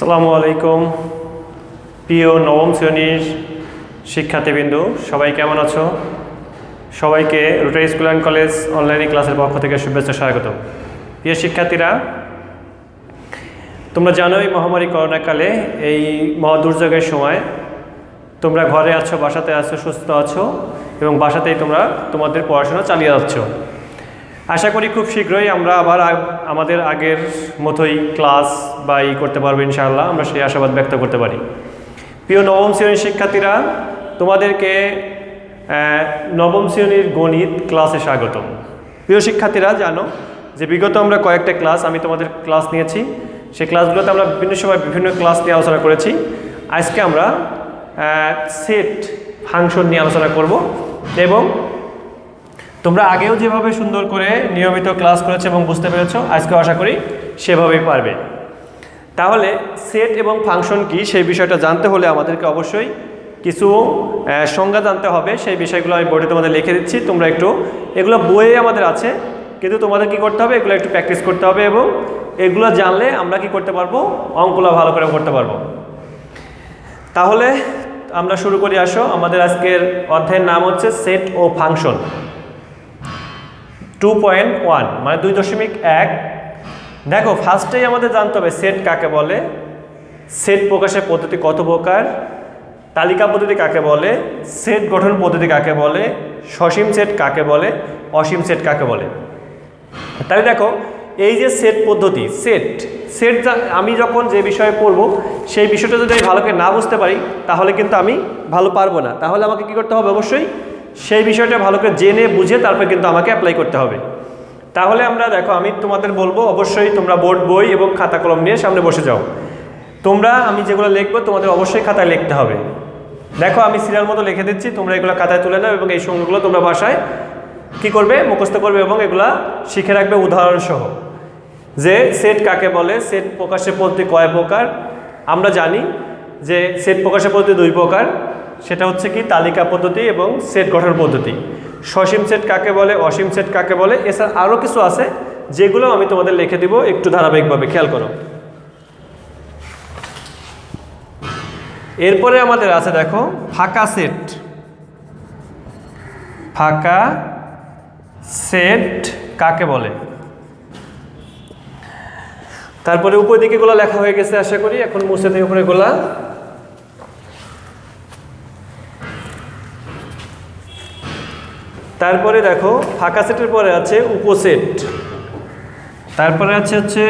আসসালামু আলাইকুম প্রিয় নবম শ্রেণীর শিক্ষার্থীবৃন্দ, সবাই কেমন আছো? সবাইকে rotary school and college online ক্লাসের পক্ষ থেকে শুভেচ্ছা স্বাগত। প্রিয় শিক্ষার্থীরা, তোমরা জানোই মহামারী করোনাকালে এই মহা দুর্যোগের সময় তোমরা ঘরে আছো, বাসাতে আছো, সুস্থ আছো এবং বাসাতেই তোমরা তোমাদের পড়াশোনা চালিয়ে যাচ্ছ। আশা করি খুব শীঘ্রই আমরা আবার আমাদের আগের মতোই ক্লাস বা করতে পারবো ইনশাআল্লাহ, আমরা সেই আশাবাদ ব্যক্ত করতে পারি। প্রিয় নবম শ্রেণীর শিক্ষার্থীরা, তোমাদেরকে নবম শ্রেণীর গণিত ক্লাসে স্বাগত। প্রিয় শিক্ষার্থীরা, জানো যে বিগত আমরা কয়েকটা ক্লাস আমি তোমাদের ক্লাস নিয়েছি, সেই ক্লাসগুলোতে আমরা বিভিন্ন সময় বিভিন্ন ক্লাস নিয়ে আলোচনা করেছি। আজকে আমরা সেট ফাংশন নিয়ে আলোচনা করব এবং তোমরা আগেও যেভাবে সুন্দর করে নিয়মিত ক্লাস করেছো এবং বুঝতে পেরেছো, আজকেও আশা করি সেভাবেই পারবে। তাহলে সেট এবং ফাংশন কি সেই বিষয়টা জানতে হলে আমাদেরকে অবশ্যই কিছু সংজ্ঞা জানতে হবে। সেই বিষয়গুলো আমি বোর্ডে তোমাদের লিখে দিচ্ছি, তোমরা একটু এগুলো বইয়ে আমাদের আছে, কিন্তু তোমাদের কি করতে হবে, এগুলো একটু প্র্যাকটিস করতে হবে এবং এগুলো জানলে আমরা কি করতে পারবো, অঙ্কগুলো ভালো করে করতে পারবো। তাহলে আমরা শুরু করি, আসো। আমাদের আজকের অধ্যায়ের নাম হচ্ছে সেট ও ফাংশন 2.1 মানে 2.1। দেখো, ফার্স্টেই আমাদের জানতে হবে সেট কাকে বলে, সেট প্রকাশের পদ্ধতি কত প্রকার, তালিকা পদ্ধতি কাকে বলে, সেট গঠন পদ্ধতি কাকে বলে, সসীম সেট কাকে বলে, অসীম সেট কাকে বলে। তাহলে দেখো, এই যে সেট পদ্ধতি, সেট আমি যখন যে বিষয়ে পড়ব সেই বিষয়টা যদি আমি ভালো করে না বুঝতে পারি তাহলে কিন্তু আমি ভালো পারবো না। তাহলে আমাকে কি করতে হবে, অবশ্যই সেই বিষয়টা ভালো করে জেনে বুঝে তারপর কিন্তু আমাকে অ্যাপ্লাই করতে হবে। তাহলে আমরা দেখো, আমি তোমাদের বলবো অবশ্যই তোমরা বোর্ড বই এবং খাতা কলম নিয়ে সামনে বসে যাও। তোমরা আমি যেগুলো লিখবো তোমাদের অবশ্যই খাতায় লিখতে হবে। দেখো, আমি সিরিয়াল মতো লিখে দিচ্ছি, তোমরা এগুলো খাতায় তুলে নাও এবং এই সঙ্গগুলো তোমরা বাসায় কি করবে, মুখস্থ করবে এবং এগুলা শিখে রাখবে উদাহরণ সহ। যে সেট কাকে বলে, সেট প্রকাশের পদ্ধতি কয় প্রকার। আমরা জানি যে সেট প্রকাশের পদ্ধতি দুই প্রকার, সেটা হচ্ছে কি তালিকা পদ্ধতি এবং সেট গঠন পদ্ধতি। সসীম সেট কাকে বলে, অসীম সেট কাকে বলে, এছাড়া আরও কিছু আছে যেগুলো আমি তোমাদের লিখে দিব, একটু ধারাবাহিকভাবে খেয়াল করো। এরপরে আমাদের আছে, দেখো, ফাঁকা সেট। ফাঁকা সেট কাকে বলে। তারপরে উপর দিকে এগুলো লেখা হয়ে গেছে আশা করি, এখন মুছে দিই উপরে এগুলা। তারপরে দেখো, ফাঁকা সেটের পরে আছে উপসেট, তারপরে হচ্ছে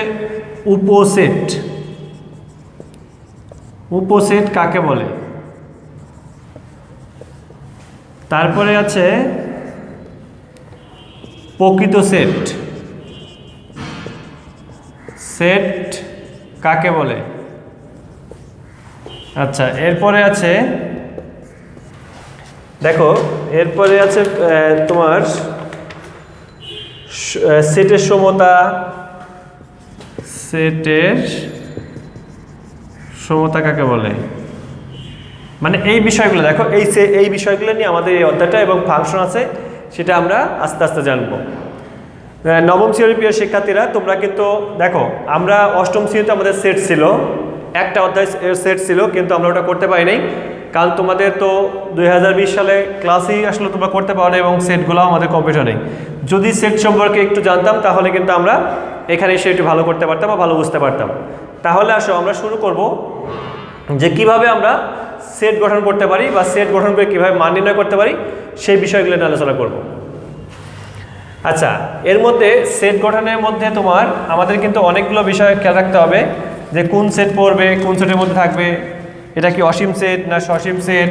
উপসেট। উপসেট কাকে বলে। তারপরে আছে প্রকৃত সেট। সেট কাকে বলে। আচ্ছা, এরপরে আছে, দেখো, এরপরে আছে তোমার সেটের সমতা। সেটের সমতা কাকে বলে, মানে এই বিষয়গুলো দেখো, এই বিষয়গুলো নিয়ে আমাদের এই অধ্যায়টা এবং ফাংশন আছে, সেটা আমরা আস্তে আস্তে জানবো। নবম শ্রেণীর প্রিয় শিক্ষার্থীরা, তোমরা কিন্তু দেখো, আমরা অষ্টম শ্রেণীতে আমাদের সেট ছিল, একটা অধ্যায় সেট ছিল, কিন্তু আমরা ওটা করতে পারি নাই, কারণ তোমাদের তো 2020 সালে ক্লাসই আসলে তোমরা করতে পারো না এবং সেটগুলো আমাদের কম্পিউটার নেই। যদি সেট সম্পর্কে একটু জানতাম তাহলে কিন্তু আমরা এখানে এসে একটু ভালো করতে পারতাম বা ভালো বুঝতে পারতাম। তাহলে আসো আমরা শুরু করব যে কিভাবে আমরা সেট গঠন করতে পারি বা সেট গঠন করে কীভাবে মান নির্ণয় করতে পারি সেই বিষয়গুলো নিয়ে আলোচনা করব। আচ্ছা, এর মধ্যে সেট গঠনের মধ্যে তোমার আমাদের কিন্তু অনেকগুলো বিষয় খেয়াল রাখতে হবে, যে কোন সেট পড়বে, কোন সেটের মধ্যে থাকবে, এটা কি অসীম সেট না সসীম সেট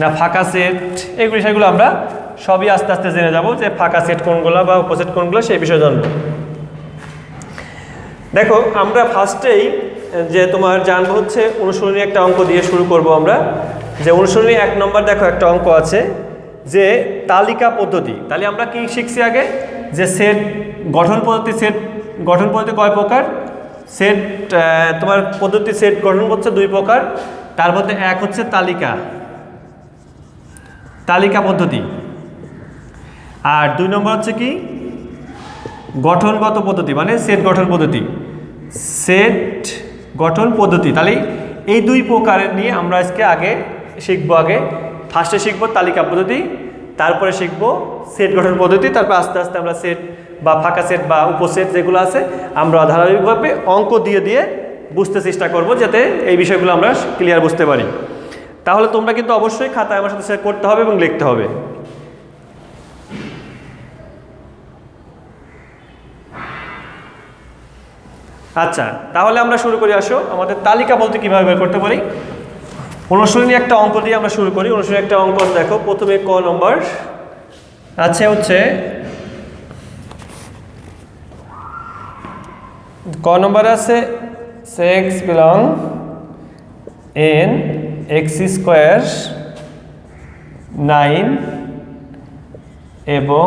না ফাঁকা সেট, এই বিষয়গুলো আমরা সবই আস্তে আস্তে জেনে যাব, যে ফাঁকা সেট কোনগুলো বা উপসেট কোনগুলো সেই বিষয়ে জানবো। দেখো, আমরা ফার্স্টেই যে তোমার জানবো হচ্ছে অনুশীলনী একটা অঙ্ক দিয়ে শুরু করব আমরা। যে অনুশীলনী 1 নম্বর, দেখো একটা অঙ্ক আছে যে তালিকা পদ্ধতি। তাহলে আমরা কি শিখছি আগে, যে সেট গঠন পদ্ধতি। সেট গঠন পদ্ধতি কয় প্রকার, সেট তোমার পদ্ধতি সেট গঠন হচ্ছে 2 প্রকার, তার মধ্যে এক হচ্ছে তালিকা পদ্ধতি, আর 2 নম্বর হচ্ছে কি গঠনগত পদ্ধতি, মানে সেট গঠন পদ্ধতি। সেট গঠন পদ্ধতি। তাহলে এই দুই প্রকারের নিয়ে আমরা আজকে আগে শিখবো। আগে ফার্স্টে শিখবো তালিকা পদ্ধতি, তারপরে শিখবো সেট গঠন পদ্ধতি, তারপর আস্তে আস্তে আমরা সেট বা ফাঁকা সেট বা উপসেট যেগুলো আছে আমরা ধারাবাহিকভাবে অঙ্ক দিয়ে দিয়ে বুঝতে চেষ্টা করব, যাতে এই বিষয়গুলো আমরা ক্লিয়ার বুঝতে পারি। তাহলে তোমরা কিন্তু অবশ্যই খাতায় আমার সাথে শেয়ার করতে হবে এবং লিখতে হবে। আচ্ছা, তাহলে আমরা শুরু করি। আসো আমাদের তালিকা বলতে কীভাবে বের করতে পারি। অনুশীলনী একটা অঙ্ক দিয়ে আমরা শুরু করি। অনুশীলনী একটা অঙ্ক দেখো, প্রথমে ক নম্বর আছে হচ্ছে ক নম্বর আছে x belong n x square 9 এবং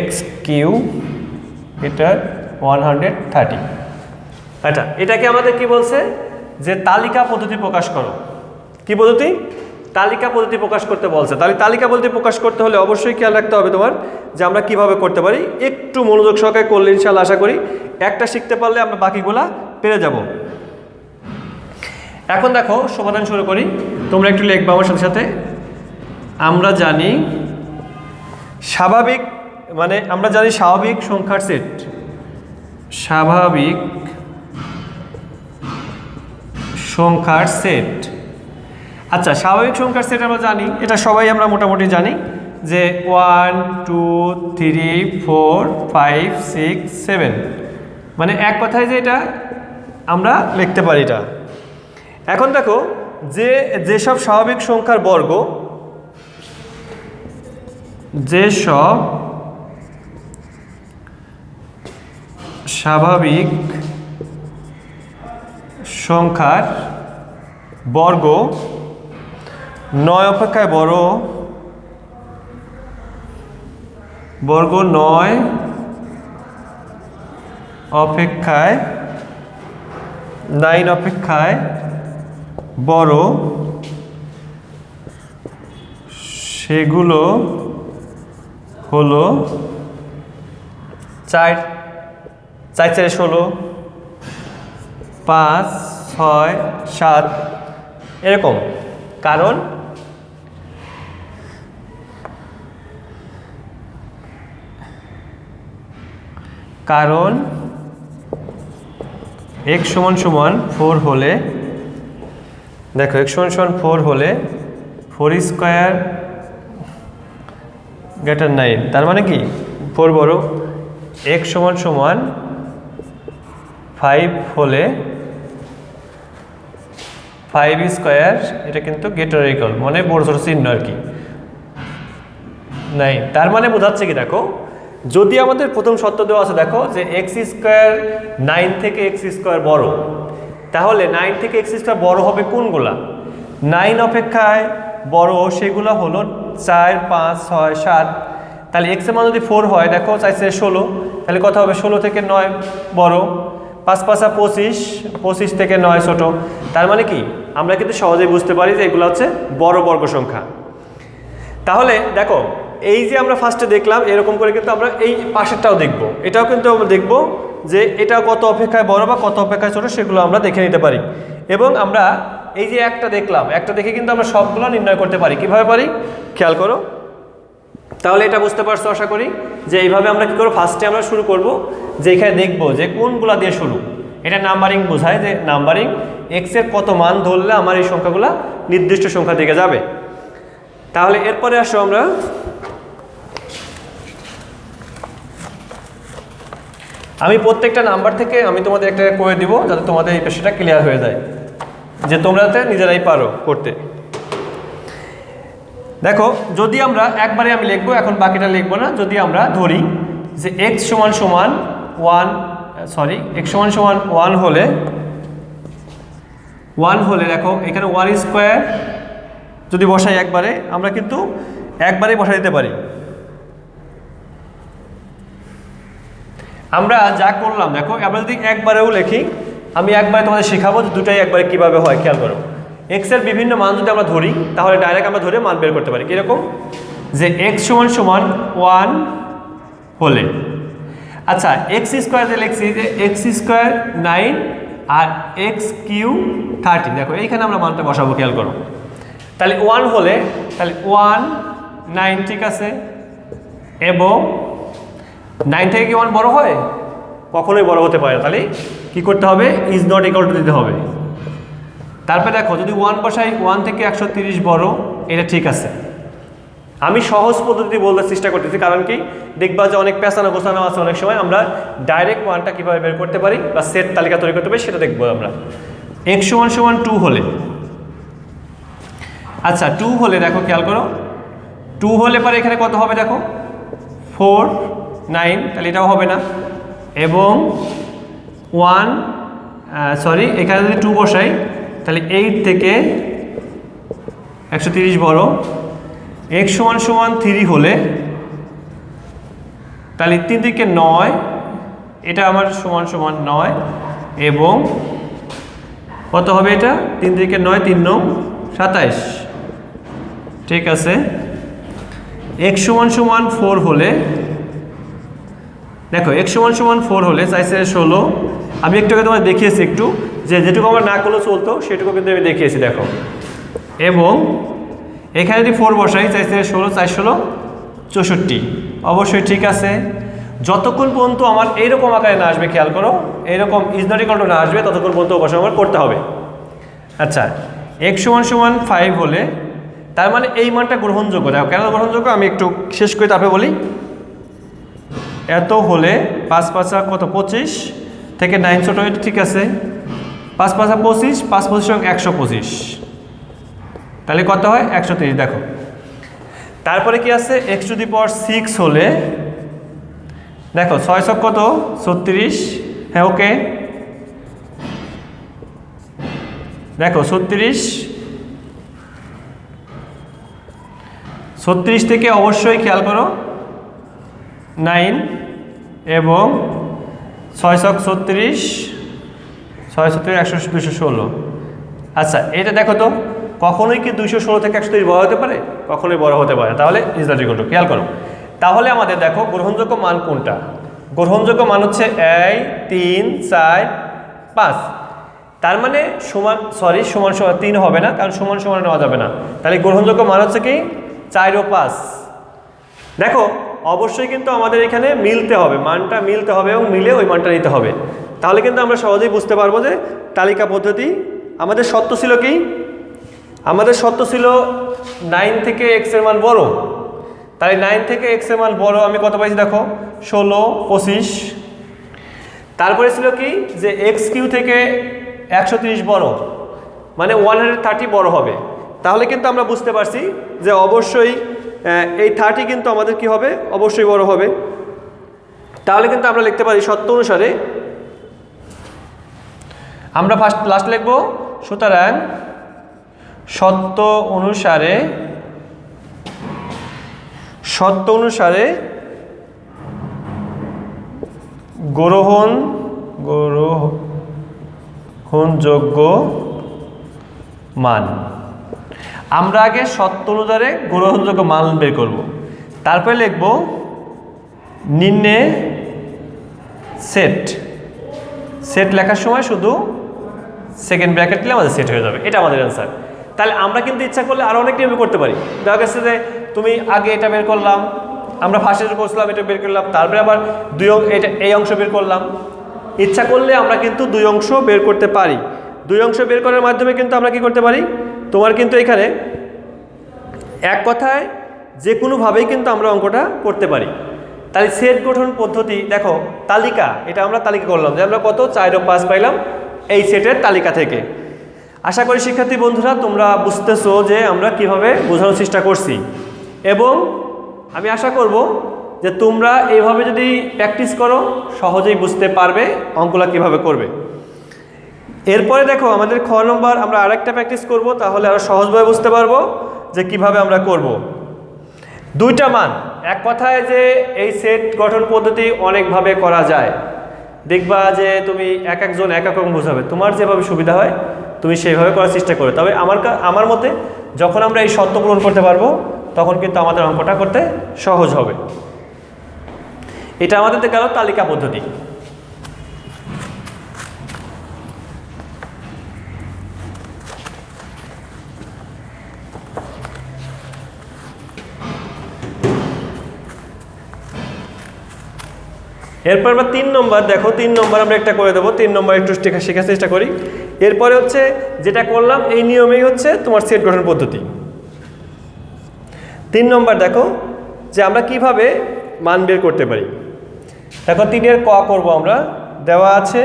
x কিউ এটা 130। আচ্ছা, এটাকে আমাদের কি বলছে যে তালিকা পদ্ধতি প্রকাশ করো। কি পদ্ধতি? তালিকা পদ্ধতি প্রকাশ করতে বলছে। তাহলে তালিকা পদ্ধতি প্রকাশ করতে হলে অবশ্যই খেয়াল রাখতে হবে তোমার যে আমরা কিভাবে করতে পারি। একটু মনোযোগ সহকারে করলে ইনশাআল্লাহ আশা করি একটা শিখতে পারলে আমরা বাকিগুলা পেরে যাব। এখন দেখো সমাধান শুরু করি, তোমরা একটু লিখবা আমার সাথে সাথে। আমরা জানি স্বাভাবিক স্বাভাবিক সংখ্যার সেট। স্বাভাবিক সংখ্যার সেট। আচ্ছা, স্বাভাবিক সংখ্যার সেট আমরা জানি, এটা সবাই আমরা মোটামুটি জানি যে 1 2 3 4 5 6 7, মানে এক কথায় যে এটা আমরা লিখতে পারি এটা। এখন দেখো যেসব স্বাভাবিক সংখ্যার বর্গ, যেসব স্বাভাবিক সংখ্যার বর্গ 9 অপেক্ষায় বড়, বর্গ 9 অপেক্ষায় 9 অপেক্ষায় বড়, সেগুলো হলো 4 4 4 16, 5 6 7 এরকম। কারণ x সমান সমান 4 হলে, দেখো x সমান সমান 4 হলে 4 স্কোয়ার গ্রেটার 9, তার মানে কি 4 বড়। x সমান সমান 5 হলে 5 স্কোয়ার, এটা কিন্তু গ্রেটার ইকুয়াল মানে বড় ছোট চিহ্ন আর কি 9। তার মানে বোঝাচ্ছে কি, দেখো যদি আমাদের প্রথম শর্ত দেওয়া আছে, দেখো যে x স্কোয়ার 9 থেকে x স্কোয়ার বড়, তাহলে 9 থেকে x স্কোয়ার বড় হবে কোনগুলা? 9 অপেক্ষায় বড় সেগুলো হলো 4 5 6 7। তাহলে x এর মান যদি 4 হয়, দেখো 4 4 16, তাহলে কত হবে? 16 থেকে 9 বড়, 5 5 25, 25 থেকে 9 ছোট। তার মানে কি আমরা কিন্তু সহজেই বুঝতে পারি যে এগুলো হচ্ছে বড় বর্গ সংখ্যা। তাহলে দেখো এই যে আমরা ফার্স্টে দেখলাম, এরকম করে কিন্তু আমরা এই পাশেরটাও দেখব, এটাও কিন্তু আমরা দেখব যে এটা কত অপেক্ষায় বড় বা কত অপেক্ষায় ছোট, সেগুলো আমরা দেখে নিতে পারি। এবং আমরা এই যে একটা দেখলাম, একটা দেখে কিন্তু আমরা সবগুলো নির্ণয় করতে পারি। কিভাবে পারি খেয়াল করো। তাহলে এটা বুঝতে পারছো আশা করি যে এইভাবে আমরা কি করব, ফার্স্টে আমরা শুরু করব যে এখানে দেখব যে কোনগুলা দিয়ে শুরু। এটা নাম্বারিং বোঝায় যে নাম্বারিং x এর কত মান ধরলে আমার এই সংখ্যাগুলো নির্দিষ্ট সংখ্যা দিকে যাবে। তাহলে এরপরে আসো আমরা আমি প্রত্যেকটা নাম্বার থেকে আমি তোমাদের একটা করে দিব, যাতে তোমাদের এই পেশাটা ক্লিয়ার হয়ে যায়, যে তোমরা যাতে নিজেরাই পারো করতে। দেখো যদি আমরা একবারে আমি লিখবো, এখন বাকিটা লিখবো না। যদি আমরা ধরি যে x সমান সমান 1 হলে দেখো এখানে 1 স্কোয়ার যদি বসাই একবারে, আমরা কিন্তু একবারেই বসাই দিতে পারি। আমরা যা করলাম দেখো, আমরা যদি একবারেও লিখি, আমি একবারে তোমাদের শেখাবো যে দুটাই একবারে কিভাবে হয়। খেয়াল করো, x এর বিভিন্ন মান যদি আমরা ধরি, তাহলে ডাইরেক্ট আমরা ধরে মান বের করতে পারি। কিরকম? যে x সমান সমান 1 হলে, আচ্ছা x স্কোয়ার যে লিখছি যে x স্কোয়ার 9 আর এক্স কিউ 30। দেখো এইখানে আমরা মানটা বসাবো, খেয়াল করো। তাহলে 1 হলে তাহলে 1 9, ঠিক আছে। এবং 9 থেকে কি 1 বড় হয়? কখনোই বড় হতে পারে না। তাহলে কি করতে হবে? ইজ নট ইকুয়াল টু দিতে হবে। তারপরে দেখো যদি 1 বসাই, 1 থেকে 130 বড়, এটা ঠিক আছে। আমি সহজ পদ্ধতি বলতে চেষ্টা করতেছি, কারণ কি দেখবা যে অনেক পেছানো গোছানো আছে, অনেক সময় আমরা ডাইরেক্ট মানটা কীভাবে বের করতে পারি বা সেট তালিকা তৈরি করতে পারি সেটা দেখবো আমরা। x = 2 হলে, আচ্ছা 2 হলে দেখো খেয়াল করো, 2 হলে পরে এখানে কত হবে দেখো, 4 9, তাহলে এটাও হবে না। এবং 1 সরি এখানে যদি 2 বসাই তাহলে 8 থেকে 130 বড়। x = 3 হলে তাহলে 3 থেকে 9, এটা আমার সমান 9, এবং কত হবে এটা, 3 থেকে 9 3 9 27, ঠিক আছে। x = 4 হলে দেখো, x = 4 হলে 4 16, আমি একটু আগে তোমার দেখিয়েছি একটু যে যেটুকু আমরা না করলেও চলতো সেটুকু কিন্তু আমি দেখিয়েছি, দেখো। এবং এখানে যদি 4 বসাই, 4 16 4 16 64, অবশ্যই ঠিক আছে। যতক্ষণ পর্যন্ত আমার এইরকম আকারে না আসবে, খেয়াল করো, এইরকম ইজ নট ইকুয়াল টু না আসবে ততক্ষণ পর্যন্ত অবশ্যই আমার করতে হবে। আচ্ছা x = 5 হলে তার মানে এই মানটা গ্রহণযোগ্য। দেখো কেন গ্রহণযোগ্য আমি একটু শেষ করে তারপরে বলি। এত হলে 5 5 কত 25 থেকে 9 ছোট, এটা ঠিক আছে। 5 5 25, 5 25 125, তাহলে কত হয় 130। দেখো তারপরে কি আছে, x⁶ হলে দেখো 6 কত 36, হ্যাঁ ওকে। দেখো 36 থেকে অবশ্যই খেয়াল করো 9, এবং 6 36 6 36 216। আচ্ছা এটা দেখো তো, কখনোই কি 216 থেকে 130 বড় হতে পারে? কখনোই বড় হতে পারে। তাহলে ইজ নট ইকুয়াল টু, খেয়াল করো। তাহলে আমাদের দেখো গ্রহণযোগ্য মান কোনটা? গ্রহণযোগ্য মান হচ্ছে 1 3 4 5। তার মানে সমান 3 হবে না, কারণ সমান সমান নেওয়া যাবে না। তাহলে গ্রহণযোগ্য মান হচ্ছে কি 4 ও 5। দেখো অবশ্যই কিন্তু আমাদের এখানে মিলতে হবে, মানটা মিলতে হবে এবং মিলে ওই মানটা নিতে হবে। তাহলে কিন্তু আমরা সহজেই বুঝতে পারবো যে তালিকা পদ্ধতি আমাদের সত্য ছিল কি, আমাদের সত্য ছিল 9 থেকে x এর মান বড়। তাই 9 থেকে x এর মান বড়, আমি কত পাইছি দেখো 16 25। তারপরে ছিল কি যে x³ থেকে 130 বড়, মানে 130 বড় হবে। তাহলে কিন্তু আমরা বুঝতে পারছি যে অবশ্যই এই 30 কিন্তু আমাদের কি হবে, অবশ্যই বড় হবে। তাহলে কিন্তু আমরা লিখতে পারি সত্য অনুসারে, আমরা লাস্ট লিখব, সুতরাং সত্য অনুসারে গ্রহণযোগ্য মান। আমরা আগে সত্য অনুসারে গ্রহণযোগ্য মান বের করব, তারপরে লিখব নিম্নে সেট লেখার সময় শুধু সেকেন্ড ব্র্যাকেট দিলে আমাদের সেট হয়ে যাবে। এটা আমাদের অ্যান্সার। তাহলে আমরা কিন্তু ইচ্ছা করলে আরও অনেক নিয়মে করতে পারি। দেখা গেছে যে তুমি আগে এটা বের করলাম, আমরা ফার্স্টে করছিলাম এটা বের করলাম, তারপরে আবার এই অংশ বের করলাম। ইচ্ছা করলে আমরা কিন্তু 2 অংশ বের করতে পারি। 2 অংশ বের করার মাধ্যমে কিন্তু আমরা কি করতে পারি, তোমার কিন্তু এখানে এক কথায় যে কোনোভাবেই কিন্তু আমরা অঙ্কটা করতে পারি। তাহলে সেট গঠন পদ্ধতি, দেখো তালিকা, এটা আমরা তালিকা করলাম যে আমরা কত 4 ও 5 পাইলাম এই সেটের তালিকা থেকে। আশা করি শিক্ষার্থী বন্ধুরা তোমরা বুঝতেছো যে আমরা কিভাবে বোঝানোর চেষ্টা করছি, এবং আমি আশা করব যে তোমরা এইভাবে যদি প্র্যাকটিস করো সহজেই বুঝতে পারবে অঙ্কগুলো কিভাবে করবে। এরপরে দেখো আমাদের খ নম্বর আমরা আরেকটা প্র্যাকটিস করব, তাহলে আরও সহজভাবে বুঝতে পারবো যে কিভাবে আমরা করব। 2টা মান, এক কথায় যে এই সেট গঠন পদ্ধতি অনেকভাবে করা যায়। দেখবা যে তুমি একজন এক রকম বোঝাবে, তোমার যেভাবে সুবিধা হয় তুমি সেইভাবে করার চেষ্টা করো। তবে আমার মতে যখন আমরা এই শর্ত পূরণ করতে পারবো তখন কিন্তু আমাদের অঙ্কটা করতে সহজ হবে। এটা আমাদের গেল তালিকা পদ্ধতি। এরপর আমরা 3 নম্বর, দেখো 3 নম্বর আমরা একটা করে দেবো। 3 নম্বর একটু শেখার চেষ্টা করি। এরপরে হচ্ছে যেটা করলাম এই নিয়মেই হচ্ছে তোমার সেট গঠন পদ্ধতি। 3 নম্বর দেখো যে আমরা কিভাবে মান বের করতে পারি। দেখো 3-এর ক করবো আমরা। দেওয়া আছে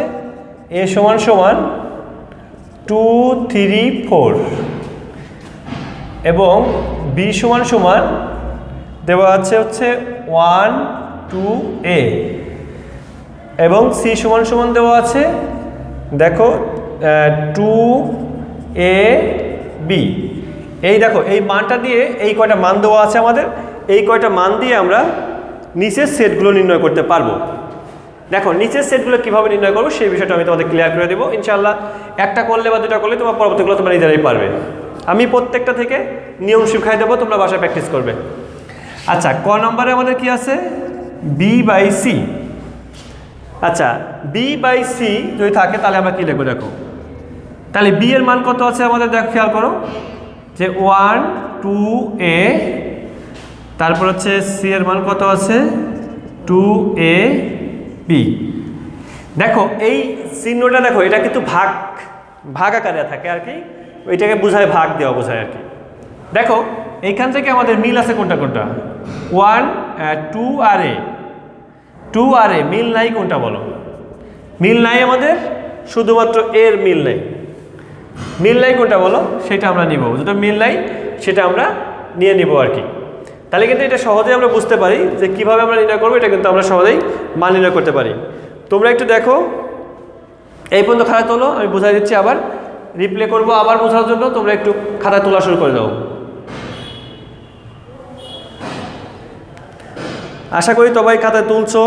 a সমান সমান 2, 3, 4 এবং b সমান সমান দেওয়া আছে হচ্ছে 1, 2a এবং c সমান সমান দেওয়া আছে দেখো 2ab। এই দেখো এই মানটা দিয়ে এই কয়টা মান দেওয়া আছে আমাদের, এই কয়টা মান দিয়ে আমরা নিচের সেটগুলো নির্ণয় করতে পারবো। দেখো নিচের সেটগুলো কীভাবে নির্ণয় করবো সেই বিষয়টা আমি তোমাদের ক্লিয়ার করে দেবো ইনশাআল্লাহ। একটা করলে বা দুটা করলে তোমার পরবর্তীগুলো তোমরা নিজেরাই পারবে। আমি প্রত্যেকটা থেকে নিয়ম শিখাই দেবো, তোমরা বাসায় প্র্যাকটিস করবে। আচ্ছা, ক নম্বরে আমাদের কি আছে b/c। আচ্ছা, b/c যদি থাকে তাহলে আমরা কি লিখবো দেখো। তাহলে b এর মান কত আছে আমাদের দেখো, খেয়াল করো যে 1, 2a, তারপর হচ্ছে c এর মান কত আছে 2ab। দেখো এই চিহ্নটা দেখো, এটা কিন্তু ভাগ আকারে থাকে আর কি, ওইটাকে বোঝায় ভাগ দেওয়া বোঝায় আর কি। দেখো এইখান থেকে আমাদের মিল আছে কোনটা কোনটা, 1, 2 আর a, 2 আর a মিল নাই কোনটা বলো? মিল নাই আমাদের, শুধুমাত্র এর মিল নাই। মিল নাই কোনটা বলো? সেটা আমরা নিব, যেটা মিল নাই সেটা আমরা নিয়ে নিব আর কি। তাহলে কিন্তু এটা সহজেই আমরা বুঝতে পারি যে কিভাবে আমরা নির্ণয় করবো। এটা কিন্তু আমরা সহজেই মান নির্ণয় করতে পারি। তোমরা একটু দেখো, এই পর্যন্ত খাতা তোলো, আমি বোঝাই দিচ্ছি, আবার রিপ্লে করব আবার বোঝার জন্য। তোমরা একটু খাতা তোলা শুরু করে দাও। আশা করি সবাই খাতায় তুলছো।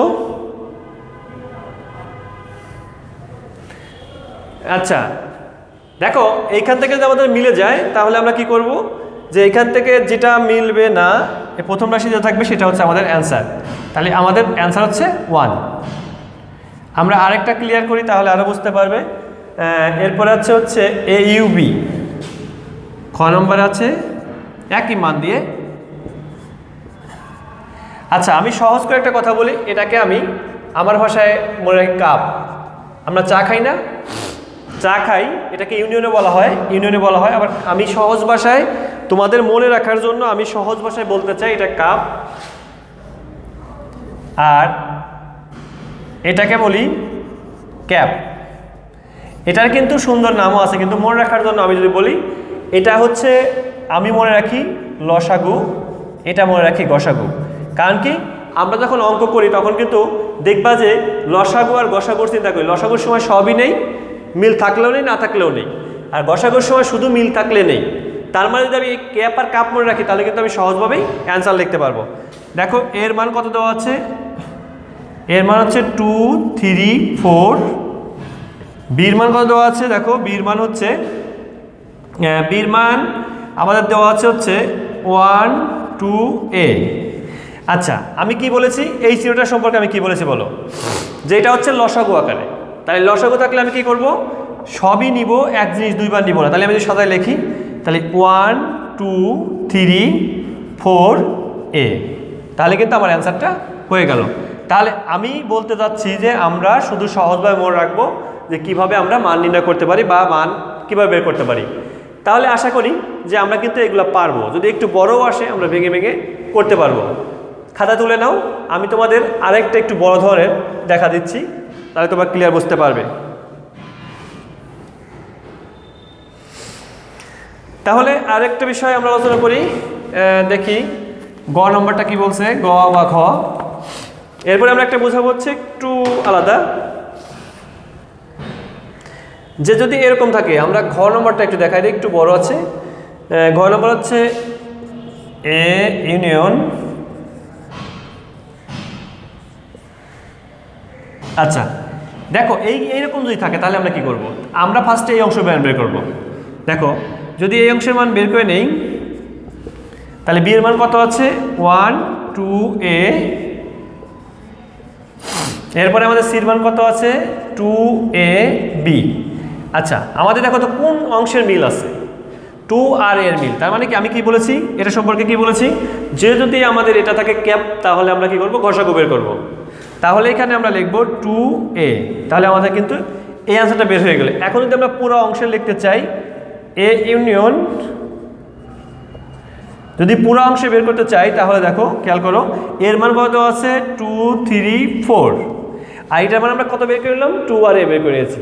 আচ্ছা দেখো এইখান থেকে যদি আমাদের মিলে যায় তাহলে আমরা কি করব, যে এইখান থেকে যেটা মিলবে না, প্রথম রাশি যেটা থাকবে সেটা হচ্ছে আমাদের অ্যান্সার। তাহলে আমাদের অ্যান্সার হচ্ছে 1। আমরা আরেকটা ক্লিয়ার করি তাহলে আরও বুঝতে পারবে। এরপরে হচ্ছে AUB, খ নম্বর আছে একই মান দিয়ে। আচ্ছা আমি সহজ করে একটা কথা বলি, এটাকে আমি আমার ভাষায় মনে রাখি কাপ। আমরা চা খাই না, চা খাই, এটাকে ইউনিয়নে বলা হয়, ইউনিয়নে বলা হয়। আবার আমি সহজ ভাষায় তোমাদের মনে রাখার জন্য আমি সহজ ভাষায় বলতে চাই এটা কাপ, আর এটাকে বলি ক্যাপ। এটার কিন্তু সুন্দর নামও আছে, কিন্তু মনে রাখার জন্য আমি যদি বলি এটা হচ্ছে, আমি মনে রাখি লসাগু, এটা মনে রাখি গসাগু। কারণ কি আমরা যখন অঙ্ক করি তখন কিন্তু দেখবা যে লসাগু আর গসাগুর চিন্তা করি, লসাগুর সময় সবই নেই, মিল থাকলেও নেই, না থাকলেও নেই, আর গসাগুর সময় শুধু মিল থাকলে নেই। তার মানে যদি আমি ক্যাপ আর কাপ মনে রাখি তাহলে কিন্তু আমি সহজভাবেই অ্যান্সার লিখতে পারবো। দেখো এর মান কত দেওয়া আছে, এর মান হচ্ছে 2, 3, 4। বির মান কত দেওয়া আছে দেখো, বির মান হচ্ছে, বির মান আমাদের দেওয়া আছে হচ্ছে 1, 2a। আচ্ছা আমি কি বলেছি এই চিহ্নটা সম্পর্কে, আমি কি বলেছি বলো, যে এটা হচ্ছে লসাগু আকারে। তাহলে লসাগু থাকলে আমি কি করব, সবই নিব, এক জিনিস দুইবার নিব না। তাহলে আমি যদি সাজায় লিখি তাহলে 1, 2, 3, 4a, তাহলে কিন্তু আমার অ্যান্সারটা হয়ে গেল। তাহলে আমি বলতে চাচ্ছি যে আমরা শুধু সহজভাবে মনে রাখবো যে কিভাবে আমরা মান নির্ণয় করতে পারি বা মান কিভাবে বের করতে পারি। তাহলে আশা করি যে আমরা কিন্তু এগুলো পারবো, যদি একটু বড়ও আসে আমরা ভেঙে ভেঙে করতে পারবো। খাতা তুলে নাও, আমি তোমাদের আরেকটা একটু বড় ধরনের দেখা দিচ্ছি, তাহলে তোমরা ক্লিয়ার বুঝতে পারবে। তাহলে আরেকটা বিষয় আমরা আলোচনা করি, দেখি গ নম্বরটা কি বলছে, গ বা খ। এরপরে আমরা একটা বোঝাবো হচ্ছে একটু আলাদা, যে যদি এরকম থাকে, আমরা ঘ নম্বরটা একটু দেখাই দিই, একটু বড় আছে। ঘ নম্বর হচ্ছে এ ইউনিয়ন, আচ্ছা দেখো এইরকম যদি থাকে তাহলে আমরা কি করব, আমরা ফার্স্টে এই অংশ বের করব। দেখো যদি এই অংশের মান বের করে নেই তাহলে বি এর মান কত আছে 1, 2a, এরপরে আমাদের সির মান কত আছে 2ab। আচ্ছা আমাদের দেখো তো কোন অংশের মিল আছে, 2 আর এর মিল। তার মানে কি আমি কি বলেছি এটা সম্পর্কে কি বলেছি, যে যদি আমাদের এটা থাকে ক্যাপ তাহলে আমরা কি করব, গসাগু বের করব। তাহলে এখানে আমরা লিখব 2a, তাহলে আমাদের কিন্তু এই অ্যান্সারটা বের হয়ে গেল। এখন যদি আমরা পুরো অংশে লিখতে চাই a ইউনিয়ন, যদি পুরো অংশে বের করতে চাই তাহলে দেখো খেয়াল করো, এর মান কত আছে 2 3 4, আর এটার মান আমরা কত বের করে নিলাম 2 আর a বের করেছি।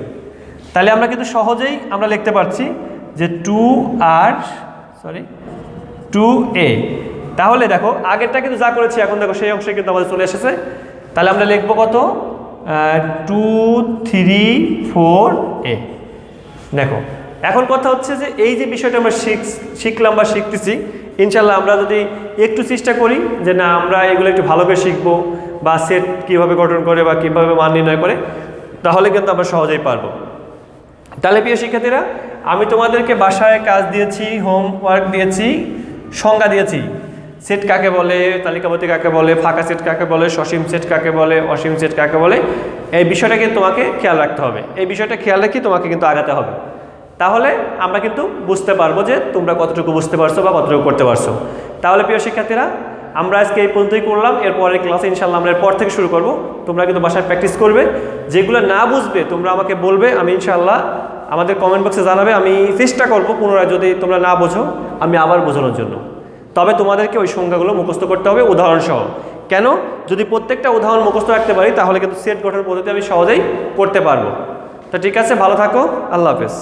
তাহলে আমরা কিন্তু সহজেই আমরা লিখতে পারছি যে 2a। তাহলে দেখো আগেরটা কিন্তু যা করেছি এখন দেখো সেই অংশে কিন্তু আমাদের চলে এসেছে। তাহলে আমরা লিখব কত 2 3 4a। দেখো এখন কথা হচ্ছে যে এই যে বিষয়টা আমরা শিখলাম বা শিখতেছি, ইনশাল্লাহ আমরা যদি একটু চেষ্টা করি যে না আমরা এগুলো একটু ভালো করে শিখবো বা সেট কীভাবে গঠন করে বা কীভাবে মান নির্ণয় করে, তাহলে কিন্তু আমরা সহজেই পারবো। তাহলে প্রিয় শিক্ষার্থীরা, আমি তোমাদেরকে বাসায় কাজ দিয়েছি, হোমওয়ার্ক দিয়েছি, সংজ্ঞা দিয়েছি। সেট কাকে বলে, তালিকাবদ্ধ কাকে বলে, ফাঁকা সেট কাকে বলে, সসীম সেট কাকে বলে, অসীম সেট কাকে বলে, এই বিষয়টা কিন্তু তোমাকে খেয়াল রাখতে হবে। এই বিষয়টা খেয়াল রেখে তোমাকে কিন্তু আগাতে হবে। তাহলে আমরা কিন্তু বুঝতে পারবো যে তোমরা কতটুকু বুঝতে পারছো বা কতটুকু করতে পারছো। তাহলে প্রিয় শিক্ষার্থীরা, আমরা আজকে এই পর্যন্তই করলাম। এরপরের ক্লাসে ইনশাল্লাহ আমরা এরপর থেকে শুরু করব। তোমরা কিন্তু বাসায় প্র্যাকটিস করবে, যেগুলো না বুঝবে তোমরা আমাকে বলবে, আমি ইনশাল্লাহ আমাদের কমেন্ট বক্সে জানাবে, আমি চেষ্টা করব পুনরায় যদি তোমরা না বোঝো আমি আবার বোঝানোর জন্য। তবে তোমাদেরকে ওই সংখ্যাগুলো মুখস্থ করতে হবে উদাহরণ সহ। কেন? যদি প্রত্যেকটা উদাহরণ মুখস্থ রাখতে পারি তাহলে কিন্তু সেট গঠন পদ্ধতি আমি সহজেই করতে পারবো। তো ঠিক আছে, ভালো থাকো, আল্লাহ হাফেজ।